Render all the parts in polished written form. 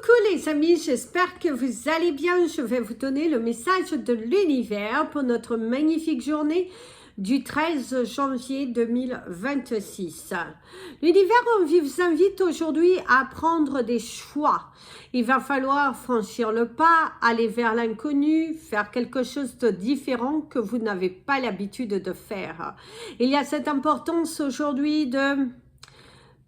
Coucou les amis, j'espère que vous allez bien. Je vais vous donner le message de l'univers pour notre magnifique journée du 13 janvier 2026. L'univers vous invite aujourd'hui à prendre des choix. Il va falloir franchir le pas, aller vers l'inconnu, faire quelque chose de différent que vous n'avez pas l'habitude de faire. Il y a cette importance aujourd'hui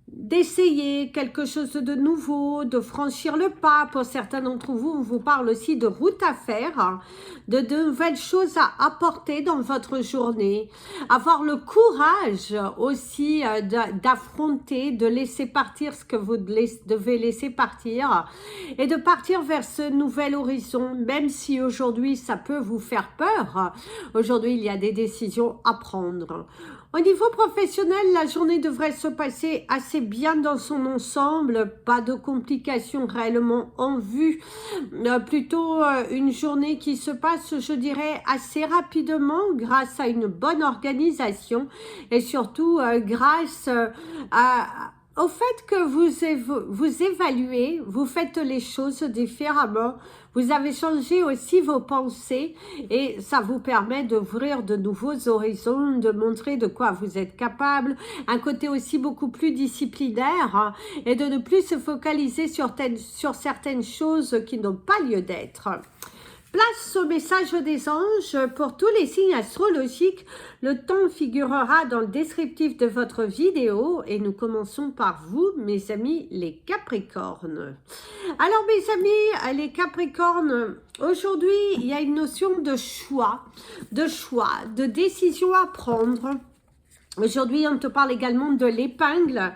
d'essayer quelque chose de nouveau, de franchir le pas. Pour certains d'entre vous, on vous parle aussi de route à faire, de nouvelles choses à apporter dans votre journée, avoir le courage aussi d'affronter, de laisser partir ce que vous devez laisser partir et de partir vers ce nouvel horizon, même si aujourd'hui ça peut vous faire peur. Aujourd'hui, il y a des décisions à prendre. Au niveau professionnel, la journée devrait se passer assez bien dans son ensemble, pas de complications réellement en vue, plutôt une journée qui se passe, je dirais, assez rapidement grâce à une bonne organisation et surtout grâce au fait que vous évaluez, vous faites les choses différemment, vous avez changé aussi vos pensées et ça vous permet d'ouvrir de nouveaux horizons, de montrer de quoi vous êtes capable, un côté aussi beaucoup plus disciplinaire hein, et de ne plus se focaliser sur certaines choses qui n'ont pas lieu d'être. Place au message des anges pour tous les signes astrologiques. Le temps figurera dans le descriptif de votre vidéo et nous commençons par vous, mes amis, les Capricornes. Alors, mes amis, les Capricornes, aujourd'hui, il y a une notion de choix, de décision à prendre. Aujourd'hui, on te parle également de l'épingle.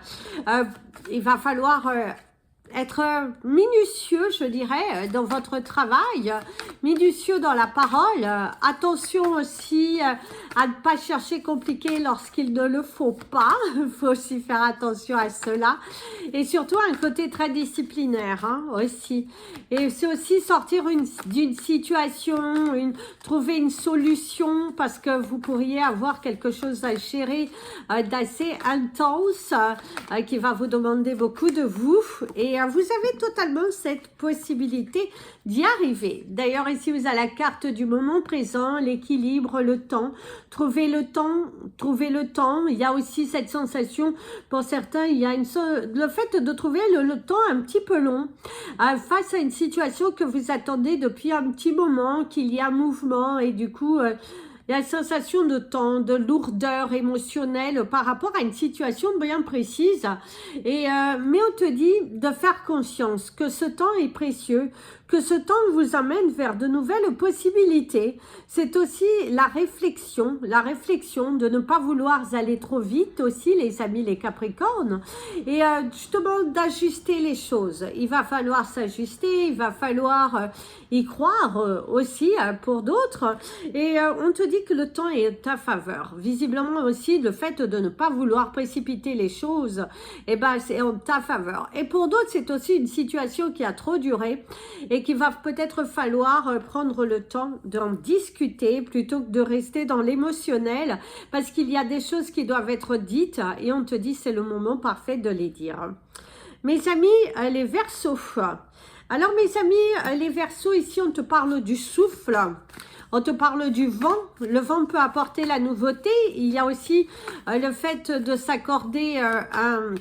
Il va falloir être minutieux, je dirais, dans votre travail, minutieux dans la parole. Attention aussi à ne pas chercher compliqué lorsqu'il ne le faut pas. Il faut aussi faire attention à cela. Et surtout, un côté très disciplinaire hein, aussi. Et c'est aussi sortir d'une situation, trouver une solution parce que vous pourriez avoir quelque chose à gérer d'assez intense qui va vous demander beaucoup de vous. Et vous avez totalement cette possibilité d'y arriver. D'ailleurs, ici, vous avez la carte du moment présent, l'équilibre, le temps. Trouver le temps. Il y a aussi cette sensation, pour certains, il y a le fait de trouver le temps un petit peu long face à une situation que vous attendez depuis un petit moment, qu'il y a un mouvement et du coup... il y a une sensation de temps, de lourdeur émotionnelle par rapport à une situation bien précise. Mais on te dit de faire conscience que ce temps est précieux, que ce temps vous amène vers de nouvelles possibilités. C'est aussi la réflexion de ne pas vouloir aller trop vite aussi, les amis, les Capricornes. Et je te demande d'ajuster les choses. Il va falloir s'ajuster, il va falloir y croire aussi pour d'autres. Et on te dit que le temps est à ta faveur. Visiblement aussi, le fait de ne pas vouloir précipiter les choses, eh ben, c'est en ta faveur. Et pour d'autres, c'est aussi une situation qui a trop duré et qu'il va peut-être falloir prendre le temps d'en discuter plutôt que de rester dans l'émotionnel parce qu'il y a des choses qui doivent être dites et on te dit c'est le moment parfait de les dire. Mes amis, les Verseaux. Alors mes amis, les Verseaux, ici on te parle du souffle. On te parle du vent. Le vent peut apporter la nouveauté. Il y a aussi le fait de s'accorder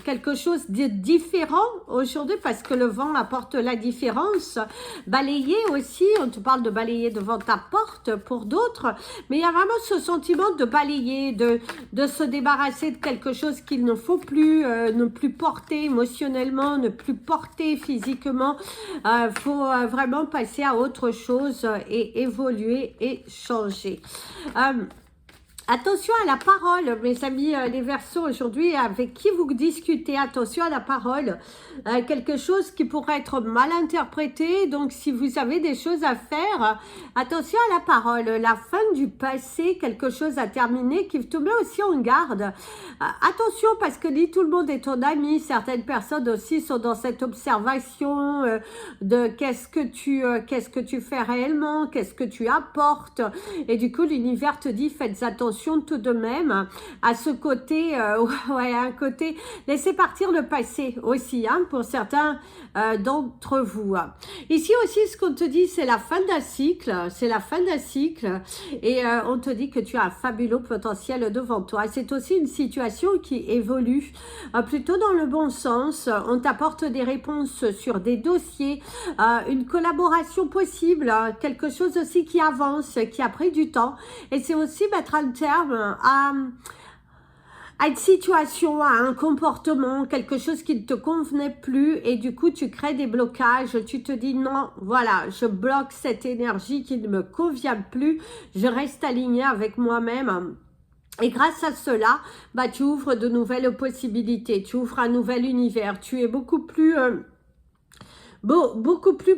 quelque chose de différent aujourd'hui parce que le vent apporte la différence. Balayer aussi. On te parle de balayer devant ta porte pour d'autres. Mais il y a vraiment ce sentiment de balayer, de se débarrasser de quelque chose qu'il ne faut plus, ne plus porter émotionnellement, ne plus porter physiquement. Faut vraiment passer à autre chose et évoluer et changer. Attention à la parole, mes amis, les Verseaux, aujourd'hui, avec qui vous discutez, attention à la parole, quelque chose qui pourrait être mal interprété, donc si vous avez des choses à faire, attention à la parole, la fin du passé, quelque chose à terminer, qui te met aussi en garde. Attention, parce que ni tout le monde est ton ami, certaines personnes aussi sont dans cette observation de qu'est-ce que tu fais réellement, qu'est-ce que tu apportes, et du coup, l'univers te dit, faites attention attention tout de même à ce côté, ouais, un côté, laissez partir le passé aussi, hein, pour certains d'entre vous. Ici aussi, ce qu'on te dit, c'est la fin d'un cycle, c'est la fin d'un cycle, et on te dit que tu as un fabuleux potentiel devant toi. C'est aussi une situation qui évolue plutôt dans le bon sens. On t'apporte des réponses sur des dossiers, une collaboration possible, quelque chose aussi qui avance, qui a pris du temps, et c'est aussi mettre un terme à une situation, à un comportement, quelque chose qui ne te convenait plus, et du coup tu crées des blocages, tu te dis non, voilà, je bloque cette énergie qui ne me convient plus, je reste aligné avec moi-même. Et grâce à cela, bah, tu ouvres de nouvelles possibilités, tu ouvres un nouvel univers, tu es beaucoup plus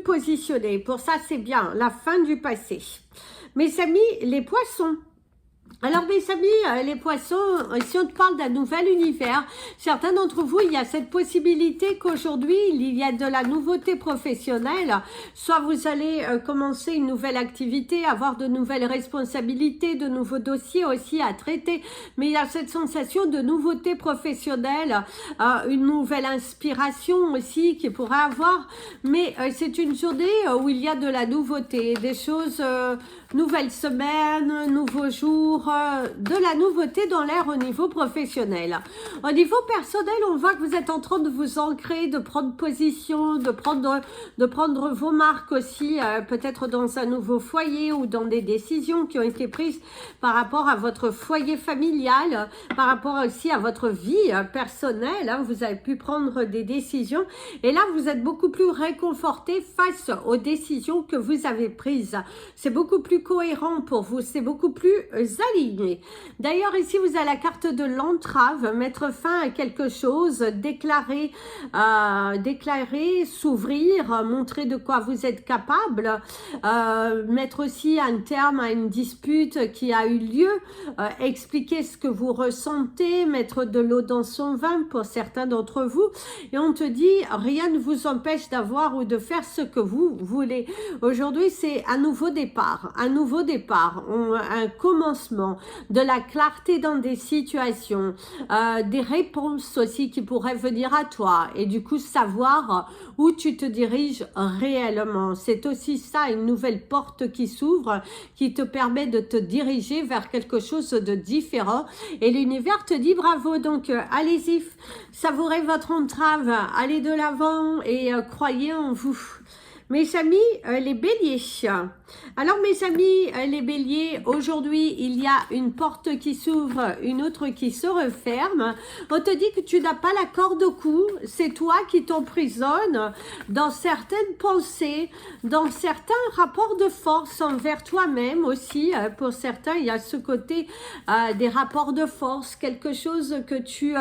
positionné. Pour ça, c'est bien, la fin du passé. Mes amis, les poissons. Alors mes amis, les poissons, si on te parle d'un nouvel univers, certains d'entre vous, il y a cette possibilité qu'aujourd'hui, il y a de la nouveauté professionnelle. Soit vous allez commencer une nouvelle activité, avoir de nouvelles responsabilités, de nouveaux dossiers aussi à traiter. Mais il y a cette sensation de nouveauté professionnelle, une nouvelle inspiration aussi qui pourrait avoir. Mais c'est une journée où il y a de la nouveauté, des choses... nouvelle semaine, nouveaux jours, de la nouveauté dans l'air au niveau professionnel. Au niveau personnel, on voit que vous êtes en train de vous ancrer, de prendre position, de prendre vos marques aussi, peut-être dans un nouveau foyer ou dans des décisions qui ont été prises par rapport à votre foyer familial, par rapport aussi à votre vie personnelle. Hein, vous avez pu prendre des décisions et là, vous êtes beaucoup plus réconforté face aux décisions que vous avez prises. C'est beaucoup plus cohérent pour vous, c'est beaucoup plus aligné. D'ailleurs, ici, vous avez la carte de l'entrave, mettre fin à quelque chose, déclarer, s'ouvrir, montrer de quoi vous êtes capable, mettre aussi un terme à une dispute qui a eu lieu, expliquer ce que vous ressentez, mettre de l'eau dans son vin pour certains d'entre vous, et on te dit, rien ne vous empêche d'avoir ou de faire ce que vous voulez. Aujourd'hui, c'est un nouveau départ, un commencement, de la clarté dans des situations, des réponses aussi qui pourraient venir à toi et du coup savoir où tu te diriges réellement. C'est aussi ça, une nouvelle porte qui s'ouvre, qui te permet de te diriger vers quelque chose de différent et l'univers te dit bravo. Donc allez-y, savourez votre entrave, allez de l'avant et croyez en vous. Mes amis, les béliers. Alors mes amis, les béliers, aujourd'hui, il y a une porte qui s'ouvre, une autre qui se referme. On te dit que tu n'as pas la corde au cou, c'est toi qui t'emprisonnes dans certaines pensées, dans certains rapports de force envers toi-même aussi. Pour certains, il y a ce côté des rapports de force, quelque chose que tu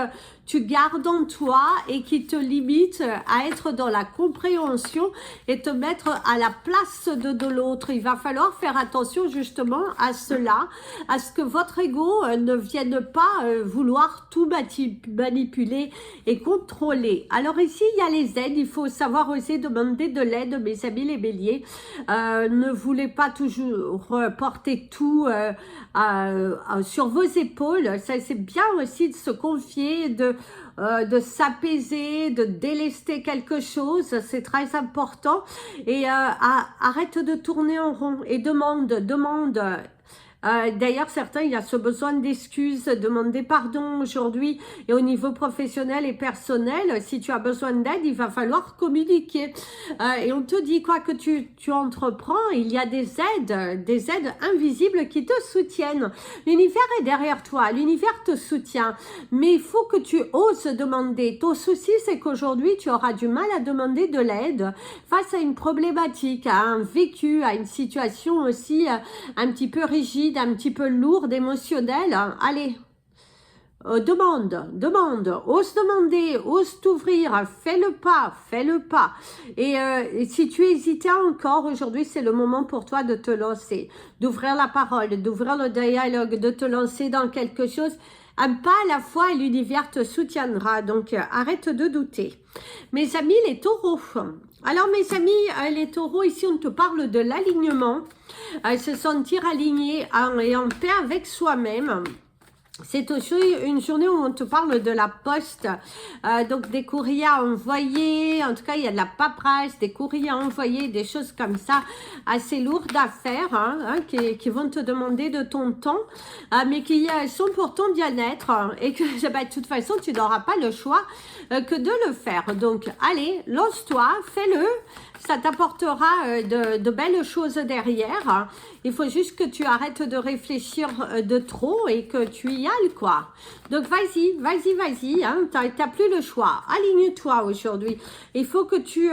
gardes en toi et qui te limite à être dans la compréhension et te mettre à la place de l'autre. Il va falloir faire attention justement à cela, à ce que votre ego ne vienne pas vouloir tout manipuler et contrôler. Alors ici, il y a les aides, il faut savoir oser demander de l'aide, mes amis les béliers. Ne voulez pas toujours porter tout sur vos épaules. Ça, c'est bien aussi de se confier, de s'apaiser, de délester quelque chose, c'est très important. Et arrête de tourner en rond et demande. D'ailleurs, certains, il y a ce besoin d'excuses, demander pardon aujourd'hui et au niveau professionnel et personnel. Si tu as besoin d'aide, il va falloir communiquer. Et on te dit quoi que tu entreprends, il y a des aides invisibles qui te soutiennent. L'univers est derrière toi, l'univers te soutient, mais il faut que tu oses demander. Ton souci, c'est qu'aujourd'hui, tu auras du mal à demander de l'aide face à une problématique, à un vécu, à une situation aussi un petit peu rigide, un petit peu lourde, émotionnelle. Allez, demande, ose demander, ose t'ouvrir, fais le pas. Et si tu hésitais encore, aujourd'hui c'est le moment pour toi de te lancer, d'ouvrir la parole, d'ouvrir le dialogue, de te lancer dans quelque chose Un pas à la fois et l'univers te soutiendra. Donc, arrête de douter. Mes amis, les taureaux. Alors, mes amis, les taureaux, ici, on te parle de l'alignement. Se sentir aligné et en paix avec soi-même. C'est aussi une journée où on te parle de la poste, donc des courriers à envoyer, en tout cas il y a de la paperasse, des courriers à envoyer, des choses comme ça, assez lourdes à faire, qui vont te demander de ton temps, mais qui sont pour ton bien-être, et que de toute façon tu n'auras pas le choix que de le faire. Donc allez, lance-toi, fais-le, ça t'apportera de belles choses derrière. Il faut juste que tu arrêtes de réfléchir de trop et que tu y ailles, quoi. Donc, vas-y, vas-y, vas-y. Hein, tu n'as plus le choix. Aligne-toi aujourd'hui. Il faut que tu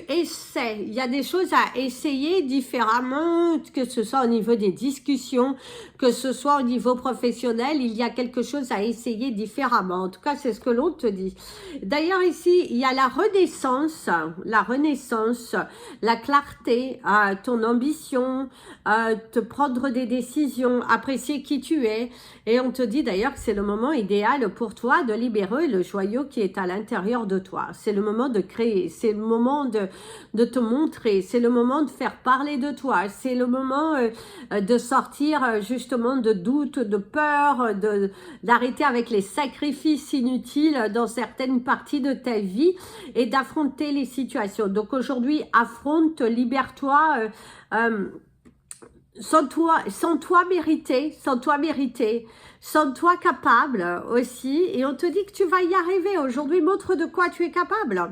essaies. Il y a des choses à essayer différemment, que ce soit au niveau des discussions, que ce soit au niveau professionnel. Il y a quelque chose à essayer différemment. En tout cas, c'est ce que l'on te dit. D'ailleurs, ici, il y a la renaissance, la clarté, ton ambition, te prendre des décisions, apprécier qui tu es. Et on te dit d'ailleurs que c'est le moment idéal pour toi de libérer le joyau qui est à l'intérieur de toi. C'est le moment de créer, c'est le moment de te montrer, c'est le moment de faire parler de toi, c'est le moment de sortir justement de doutes, de peur, d'arrêter avec les sacrifices inutiles dans certaines parties de ta vie et d'affronter les situations. Donc aujourd'hui, affronte, libère-toi, sens-toi mérité, sens-toi capable aussi, et on te dit que tu vas y arriver. Aujourd'hui, montre de quoi tu es capable.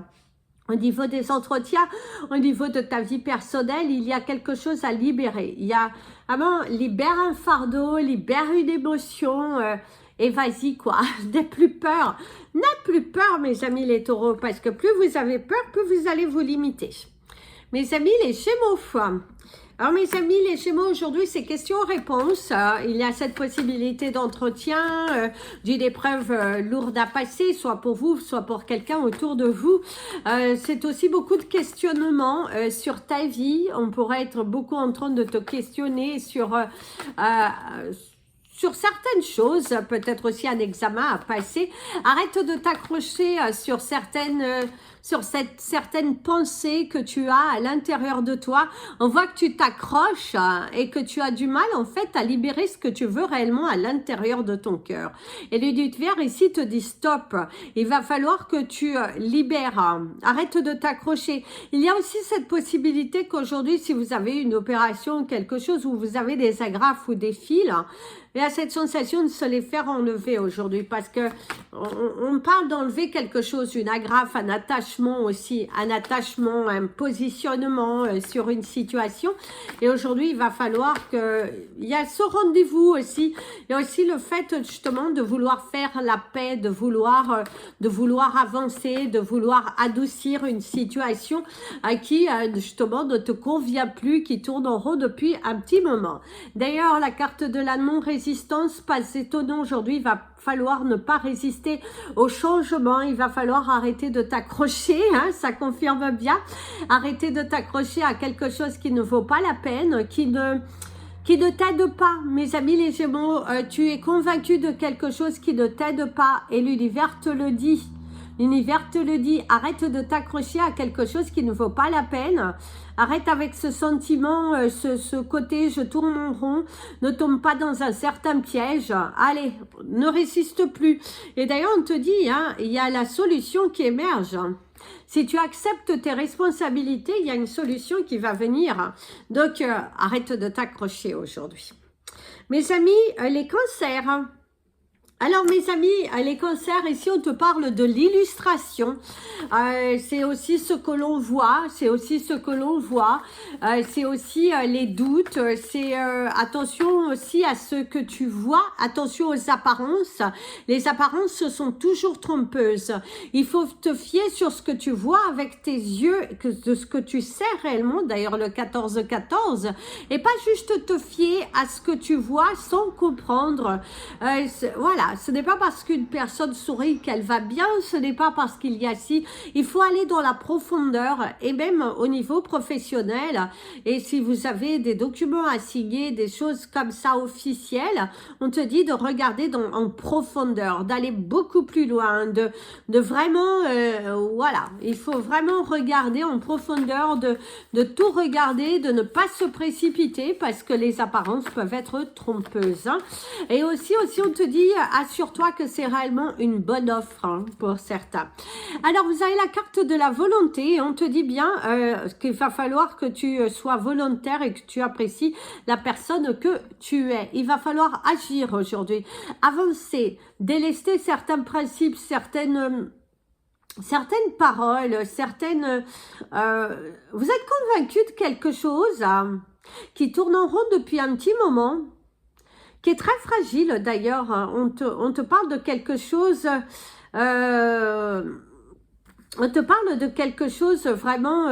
Au niveau des entretiens, au niveau de ta vie personnelle, il y a quelque chose à libérer. Il y a vraiment, libère un fardeau, libère une émotion, et vas-y quoi, n'aie plus peur. N'aie plus peur, mes amis les taureaux, parce que plus vous avez peur, plus vous allez vous limiter. Mes amis les gémeaux. Alors mes amis, les Gémeaux, aujourd'hui, c'est questions-réponses. Il y a cette possibilité d'entretien, d'une épreuve lourde à passer, soit pour vous, soit pour quelqu'un autour de vous. C'est aussi beaucoup de questionnements sur ta vie. On pourrait être beaucoup en train de te questionner sur certaines choses, peut-être aussi un examen à passer. Arrête de t'accrocher sur certaines pensées que tu as à l'intérieur de toi. On voit que tu t'accroches et que tu as du mal en fait à libérer ce que tu veux réellement à l'intérieur de ton cœur. Et l'univers ici te dit stop. Il va falloir que tu libères. Arrête de t'accrocher. Il y a aussi cette possibilité qu'aujourd'hui, si vous avez une opération ou quelque chose où vous avez des agrafes ou des fils, il y a cette sensation de se les faire enlever aujourd'hui parce que on parle d'enlever quelque chose, une agrafe, un attachement aussi, un positionnement sur une situation. Et aujourd'hui, il va falloir il y a ce rendez-vous aussi. Il y a aussi le fait justement de vouloir faire la paix, de vouloir avancer, de vouloir adoucir une situation qui justement ne te convient plus, qui tourne en rond depuis un petit moment. D'ailleurs, la carte de la non-résistance, pas étonnant aujourd'hui, il va falloir ne pas résister au changement, il va falloir arrêter de t'accrocher, ça confirme bien, arrêter de t'accrocher à quelque chose qui ne vaut pas la peine, qui ne t'aide pas. Mes amis les Gémeaux, tu es convaincu de quelque chose qui ne t'aide pas et l'univers te le dit. L'univers te le dit, arrête de t'accrocher à quelque chose qui ne vaut pas la peine. Arrête avec ce sentiment, ce côté je tourne en rond, ne tombe pas dans un certain piège. Allez, ne résiste plus. Et d'ailleurs, on te dit, il y a la solution qui émerge. Si tu acceptes tes responsabilités, il y a une solution qui va venir. Donc, arrête de t'accrocher aujourd'hui. Mes amis, les cancers. Alors mes amis, les cancers, ici on te parle de l'illustration, c'est aussi ce que l'on voit, c'est aussi les doutes, c'est attention aussi à ce que tu vois, attention aux apparences, les apparences sont toujours trompeuses, il faut te fier sur ce que tu vois avec tes yeux, de ce que tu sais réellement, d'ailleurs le 14-14, et pas juste te fier à ce que tu vois sans comprendre, voilà. voilà, ce n'est pas parce qu'une personne sourit qu'elle va bien, ce n'est pas parce qu'il y a si, il faut aller dans la profondeur et même au niveau professionnel. Et si vous avez des documents à signer, des choses comme ça officielles, on te dit de regarder en profondeur, d'aller beaucoup plus loin, de vraiment, voilà, il faut vraiment regarder en profondeur, de tout regarder, de ne pas se précipiter parce que les apparences peuvent être trompeuses. Hein. Et aussi, on te dit, assure-toi que c'est réellement une bonne offre hein, pour certains. Alors, vous avez la carte de la volonté et on te dit bien qu'il va falloir que tu sois volontaire et que tu apprécies la personne que tu es. Il va falloir agir aujourd'hui, avancer, délester certains principes, certaines paroles, vous êtes convaincu de quelque chose qui tourne en rond depuis un petit moment, qui est très fragile d'ailleurs. On te parle de quelque chose, vraiment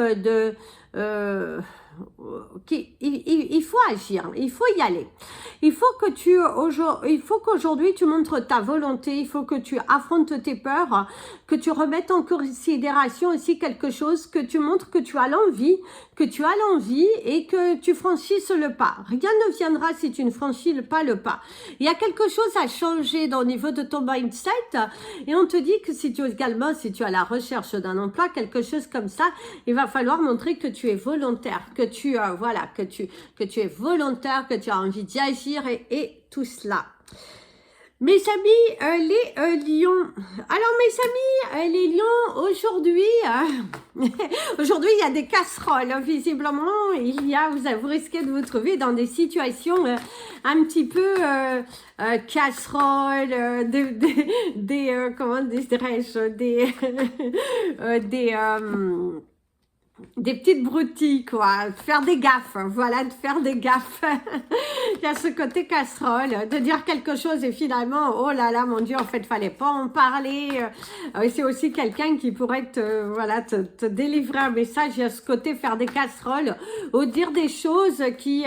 il faut agir, il faut y aller. Il faut qu'aujourd'hui tu montres ta volonté, il faut que tu affrontes tes peurs, que tu remettes en considération aussi quelque chose, que tu montres que tu as l'envie, et que tu franchisses le pas. Rien ne viendra si tu ne franchis pas le pas. Il y a quelque chose à changer au niveau de ton mindset et on te dit que si tu es à la recherche d'un emploi, quelque chose comme ça, il va falloir montrer que tu es volontaire, que tu es volontaire, que tu as envie d'y agir et tout cela. Mes amis, les lions. Alors mes amis, les lions, aujourd'hui, aujourd'hui il y a des casseroles. Hein, visiblement, vous risquez de vous trouver dans des situations un petit peu casseroles, comment dirais-je, des petites broutilles, quoi, de faire des gaffes, voilà, de faire des gaffes. Il y a ce côté casserole, de dire quelque chose et finalement, oh là là, mon Dieu, en fait, fallait pas en parler. C'est aussi quelqu'un qui pourrait te délivrer un message. Il y a ce côté faire des casseroles ou dire des choses qui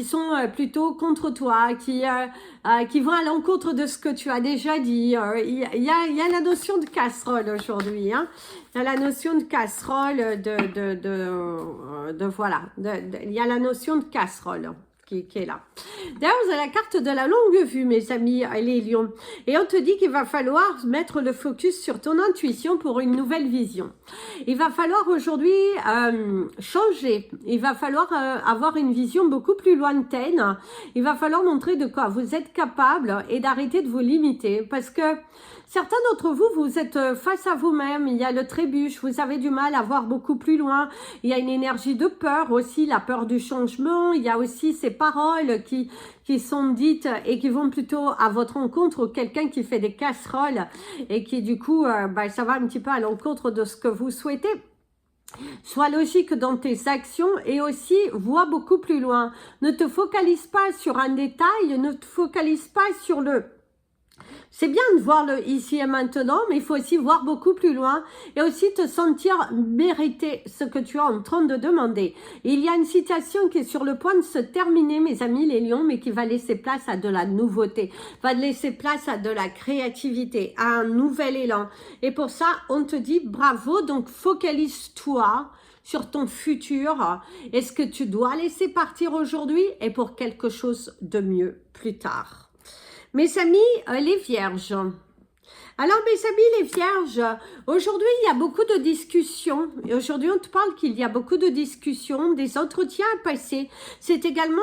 sont plutôt contre toi, qui vont à l'encontre de ce que tu as déjà dit. Il y a la notion de casserole aujourd'hui, hein. Il y a la notion de casserole, il y a la notion de casserole qui est là. D'ailleurs, vous avez la carte de la longue vue, mes amis, les lions. Et on te dit qu'il va falloir mettre le focus sur ton intuition pour une nouvelle vision. Il va falloir aujourd'hui changer. Il va falloir avoir une vision beaucoup plus lointaine. Il va falloir montrer de quoi vous êtes capable et d'arrêter de vous limiter. Parce que certains d'entre vous, vous êtes face à vous-même, il y a le trébuche, vous avez du mal à voir beaucoup plus loin, il y a une énergie de peur aussi, la peur du changement, il y a aussi ces paroles qui sont dites et qui vont plutôt à votre encontre ou quelqu'un qui fait des casseroles et qui du coup, ça va un petit peu à l'encontre de ce que vous souhaitez. Sois logique dans tes actions et aussi vois beaucoup plus loin. Ne te focalise pas sur un détail, ne te focalise pas sur c'est bien de voir le ici et maintenant, mais il faut aussi voir beaucoup plus loin et aussi te sentir mériter ce que tu es en train de demander. Il y a une situation qui est sur le point de se terminer, mes amis les lions, mais qui va laisser place à de la nouveauté, va laisser place à de la créativité, à un nouvel élan. Et pour ça, on te dit bravo, donc focalise-toi sur ton futur. Est-ce que tu dois laisser partir aujourd'hui et pour quelque chose de mieux plus tard? Mes amis, les vierges. Alors, mes amis, les vierges, aujourd'hui, il y a beaucoup de discussions. Et aujourd'hui, on te parle qu'il y a beaucoup de discussions, des entretiens à passer. C'est également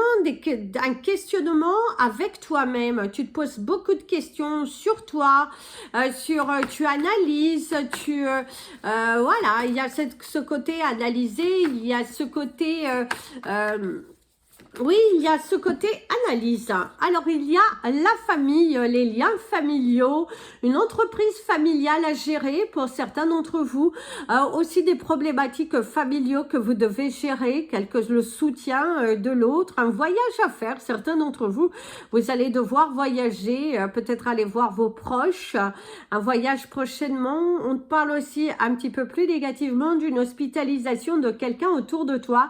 un questionnement avec toi-même. Tu te poses beaucoup de questions sur toi, tu analyses, voilà, il y a ce côté analysé, il y a ce côté... oui, il y a ce côté analyse. Alors, il y a la famille, les liens familiaux, une entreprise familiale à gérer pour certains d'entre vous, aussi des problématiques familiaux que vous devez gérer, le soutien de l'autre, un voyage à faire. Certains d'entre vous, vous allez devoir voyager, peut-être aller voir vos proches, un voyage prochainement. On te parle aussi un petit peu plus négativement d'une hospitalisation de quelqu'un autour de toi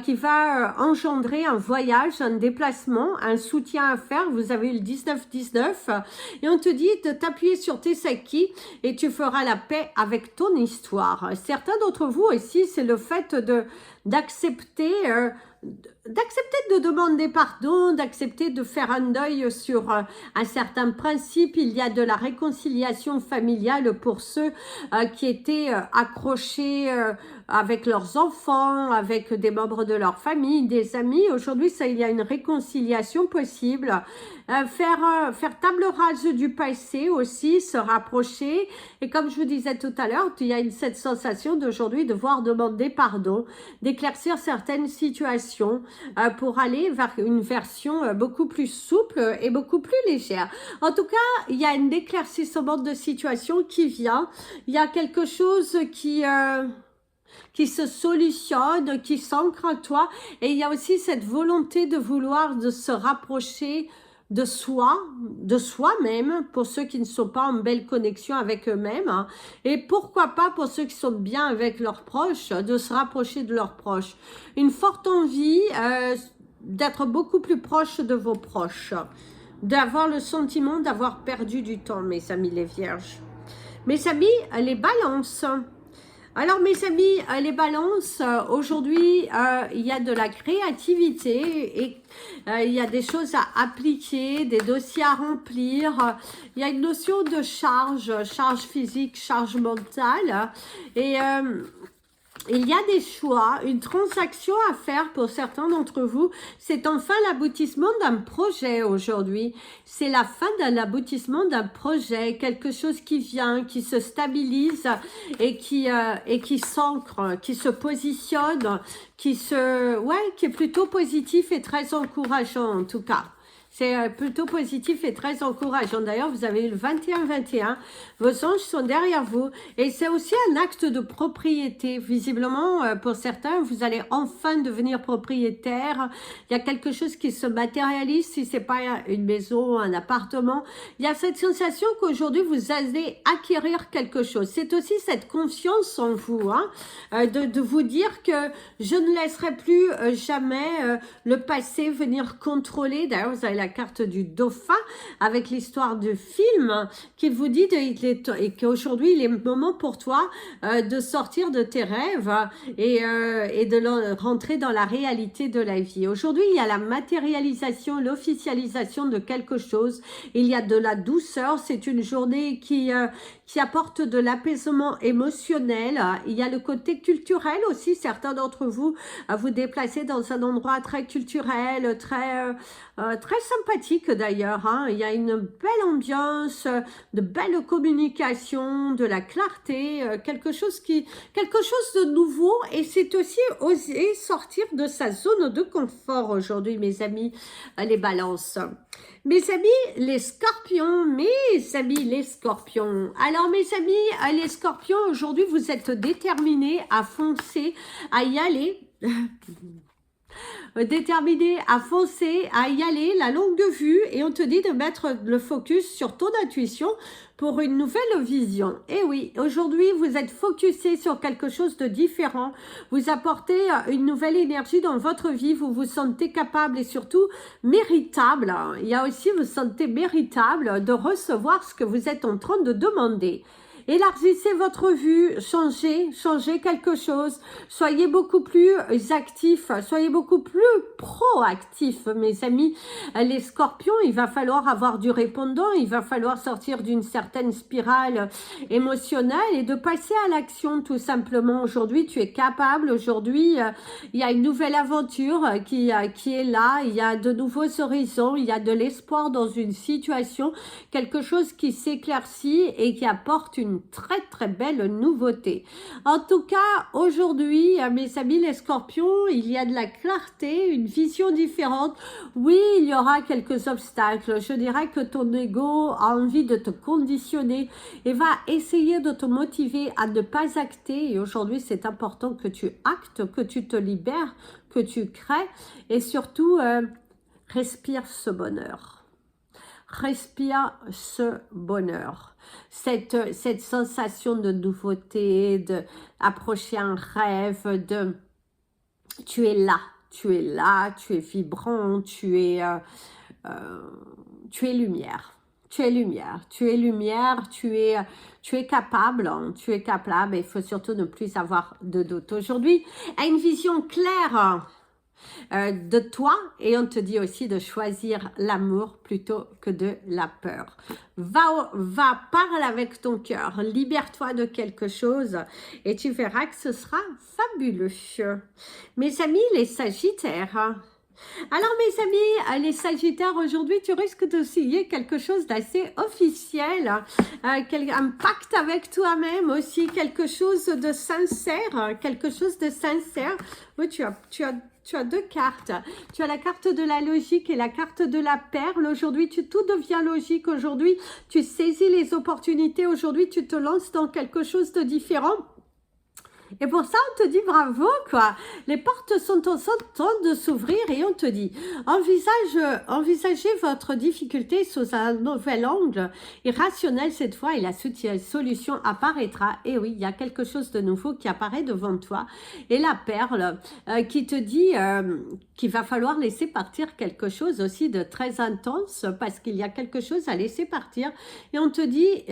qui va engendrer un un voyage, un déplacement, un soutien à faire. Vous avez le 19-19 et on te dit de t'appuyer sur tes acquis et tu feras la paix avec ton histoire. Certains d'entre vous aussi, c'est le fait d'accepter de demander pardon, d'accepter de faire un deuil sur un certain principe. Il y a de la réconciliation familiale pour ceux qui étaient accrochés avec leurs enfants, avec des membres de leur famille, des amis. Aujourd'hui, il y a une réconciliation possible. Faire table rase du passé aussi, se rapprocher. Et comme je vous disais tout à l'heure, il y a cette sensation d'aujourd'hui devoir demander pardon, d'éclaircir certaines situations pour aller vers une version beaucoup plus souple et beaucoup plus légère. En tout cas, il y a un éclaircissement de situation qui vient. Il y a quelque chose qui se solutionne, qui s'ancre en toi. Et il y a aussi cette volonté de vouloir de se rapprocher de soi-même, pour ceux qui ne sont pas en belle connexion avec eux-mêmes, hein. Et pourquoi pas pour ceux qui sont bien avec leurs proches, de se rapprocher de leurs proches. Une forte envie d'être beaucoup plus proche de vos proches, d'avoir le sentiment d'avoir perdu du temps, mes amis les vierges. Mes amis, les balances. Alors mes amis, les balances, aujourd'hui, il y a de la créativité et il y a des choses à appliquer, des dossiers à remplir. Il y a une notion de charge physique, charge mentale. Et il y a des choix, une transaction à faire pour certains d'entre vous. C'est enfin l'aboutissement d'un projet aujourd'hui. C'est la fin de l'aboutissement d'un projet, quelque chose qui vient, qui se stabilise et qui s'ancre, qui se positionne, qui est plutôt positif et très encourageant en tout cas. C'est plutôt positif et très encourageant. D'ailleurs, vous avez le 21-21. Vos anges sont derrière vous. Et c'est aussi un acte de propriété. Visiblement, pour certains, vous allez enfin devenir propriétaire. Il y a quelque chose qui se matérialise. Si ce n'est pas une maison, un appartement. Il y a cette sensation qu'aujourd'hui, vous allez acquérir quelque chose. C'est aussi cette confiance en vous. Hein, de vous dire que je ne laisserai plus jamais le passé venir contrôler. D'ailleurs, vous avez la carte du dauphin avec l'histoire du film qui vous dit et qu'aujourd'hui il est le moment pour toi de sortir de tes rêves et de rentrer dans la réalité de la vie. Aujourd'hui il y a la matérialisation, l'officialisation de quelque chose, il y a de la douceur, c'est une journée qui apporte de l'apaisement émotionnel. Il y a le côté culturel aussi, certains d'entre vous vous déplacez dans un endroit très culturel, très sympathique d'ailleurs, hein. Il y a une belle ambiance, de belles communications, de la clarté, quelque chose de nouveau, et c'est aussi oser sortir de sa zone de confort aujourd'hui, mes amis, les balances. Mes amis les scorpions, alors mes amis les scorpions, aujourd'hui vous êtes déterminés à foncer, à y aller, déterminé à foncer, à y aller, la longue vue, et on te dit de mettre le focus sur ton intuition pour une nouvelle vision. Et oui, aujourd'hui, vous êtes focusé sur quelque chose de différent, vous apportez une nouvelle énergie dans votre vie, vous vous sentez capable et surtout méritable. Il y a aussi, vous sentez méritable de recevoir ce que vous êtes en train de demander. Élargissez votre vue, changez quelque chose, soyez beaucoup plus actifs, soyez beaucoup plus proactifs, mes amis. Les scorpions, il va falloir avoir du répondant, il va falloir sortir d'une certaine spirale émotionnelle et de passer à l'action tout simplement. Aujourd'hui, tu es capable, aujourd'hui, il y a une nouvelle aventure qui est là, il y a de nouveaux horizons, il y a de l'espoir dans une situation, quelque chose qui s'éclaircit et qui apporte une très belle nouveauté. En tout cas, aujourd'hui, mes amis les scorpions, il y a de la clarté, une vision différente. Oui, il y aura quelques obstacles. Je dirais que ton ego a envie de te conditionner et va essayer de te motiver à ne pas acter. Et aujourd'hui, c'est important que tu actes, que tu te libères, que tu crées et surtout, respire ce bonheur. Respire ce bonheur, cette sensation de nouveauté, d'approcher un rêve, tu es là, tu es là, tu es vibrant, tu es lumière. Tu es lumière, tu es lumière, tu es capable, hein, tu es capable et il faut surtout ne plus avoir de doute. Aujourd'hui, à une vision claire de toi et on te dit aussi de choisir l'amour plutôt que de la peur. Va parle avec ton cœur, libère-toi de quelque chose et tu verras que ce sera fabuleux. Mes amis, les Sagittaires. Alors mes amis, les Sagittaires, aujourd'hui tu risques de signer quelque chose d'assez officiel, un pacte avec toi-même aussi, quelque chose de sincère, Oui, tu as deux cartes. Tu as la carte de la logique et la carte de la perle. Aujourd'hui, tout devient logique. Aujourd'hui, tu saisis les opportunités. Aujourd'hui, tu te lances dans quelque chose de différent. Et pour ça, on te dit bravo, quoi. Les portes sont en train de s'ouvrir et on te dit, envisagez votre difficulté sous un nouvel angle irrationnel cette fois et la solution apparaîtra. Et oui, il y a quelque chose de nouveau qui apparaît devant toi. Et la perle qui te dit qu'il va falloir laisser partir quelque chose aussi de très intense parce qu'il y a quelque chose à laisser partir. Et on te dit...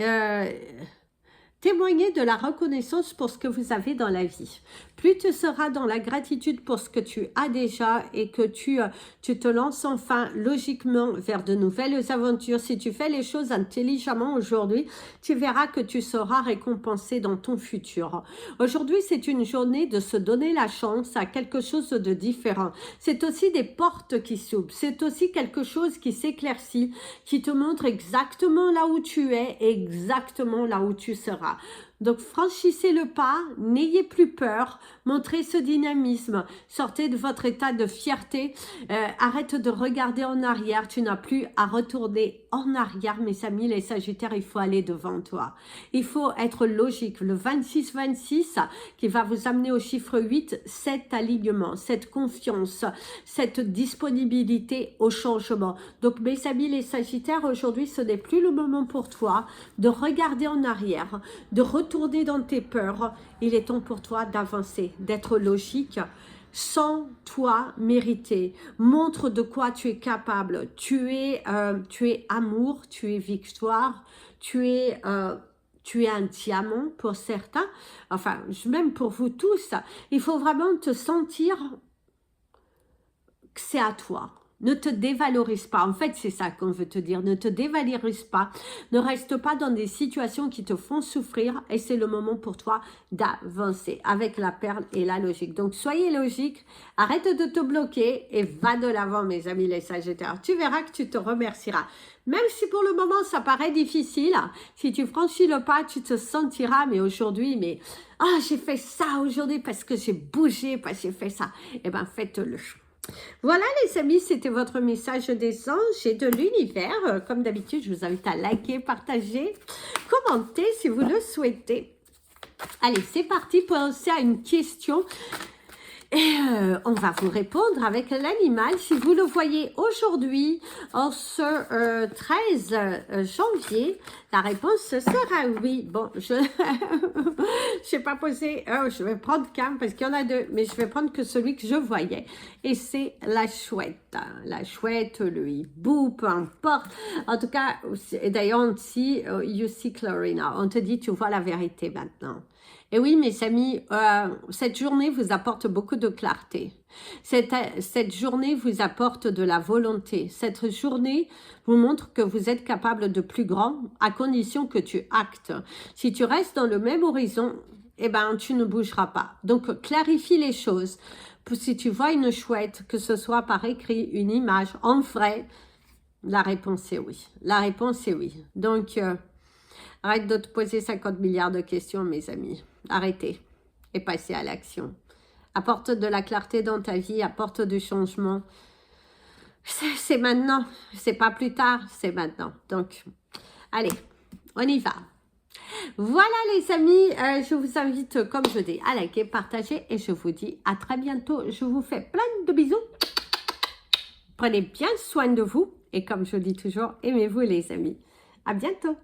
témoignez de la reconnaissance pour ce que vous avez dans la vie. Plus tu seras dans la gratitude pour ce que tu as déjà et que tu te lances enfin logiquement vers de nouvelles aventures. Si tu fais les choses intelligemment aujourd'hui, tu verras que tu seras récompensé dans ton futur. Aujourd'hui, c'est une journée de se donner la chance à quelque chose de différent. C'est aussi des portes qui s'ouvrent. C'est aussi quelque chose qui s'éclaircit, qui te montre exactement là où tu es, exactement là où tu seras. Donc franchissez le pas, n'ayez plus peur, montrez ce dynamisme, sortez de votre état de fierté, arrête de regarder en arrière, tu n'as plus à retourner en arrière mes amis les Sagittaires, il faut aller devant toi. Il faut être logique, le 26-26 qui va vous amener au chiffre 8, cet alignement, cette confiance, cette disponibilité au changement. Donc mes amis les Sagittaires, aujourd'hui ce n'est plus le moment pour toi de regarder en arrière, de retourner dans tes peurs, il est temps pour toi d'avancer, d'être logique, sans toi mériter. Montre de quoi tu es capable. Tu es amour, tu es victoire, tu es un diamant pour certains, enfin même pour vous tous. Il faut vraiment te sentir que c'est à toi. Ne te dévalorise pas. En fait, c'est ça qu'on veut te dire. Ne te dévalorise pas. Ne reste pas dans des situations qui te font souffrir. Et c'est le moment pour toi d'avancer avec la perle et la logique. Donc, soyez logique. Arrête de te bloquer et va de l'avant, mes amis les Sagittaires. Tu verras que tu te remercieras. Même si pour le moment, ça paraît difficile. Si tu franchis le pas, tu te sentiras. Mais aujourd'hui, j'ai fait ça aujourd'hui parce que j'ai bougé, parce que j'ai fait ça. Eh bien, faites-le. Voilà les amis, c'était votre message des anges et de l'univers. Comme d'habitude, je vous invite à liker, partager, commenter si vous le souhaitez. Allez, c'est parti, pensez à une question. Et on va vous répondre avec l'animal. Si vous le voyez aujourd'hui, en ce 13 janvier, la réponse sera oui. Bon, je n'ai pas posé, je vais prendre qu'un parce qu'il y en a deux, mais je vais prendre que celui que je voyais. Et c'est la chouette. La chouette, le hibou, peu importe. En tout cas, d'ailleurs, on dit, you see Clarina. On te dit, tu vois la vérité maintenant. Et oui, mes amis, cette journée vous apporte beaucoup de clarté. Cette journée vous apporte de la volonté. Cette journée vous montre que vous êtes capable de plus grand à condition que tu actes. Si tu restes dans le même horizon, eh ben, tu ne bougeras pas. Donc, clarifie les choses. Si tu vois une chouette, que ce soit par écrit, une image, en vrai, la réponse est oui. La réponse est oui. Donc, arrête de te poser 50 milliards de questions, mes amis. Arrêtez et passez à l'action. Apporte de la clarté dans ta vie, apporte du changement. C'est maintenant, c'est pas plus tard, c'est maintenant. Donc, allez, on y va. Voilà les amis, je vous invite, comme je dis, à liker, partager et je vous dis à très bientôt. Je vous fais plein de bisous. Prenez bien soin de vous et comme je dis toujours, aimez-vous les amis. À bientôt.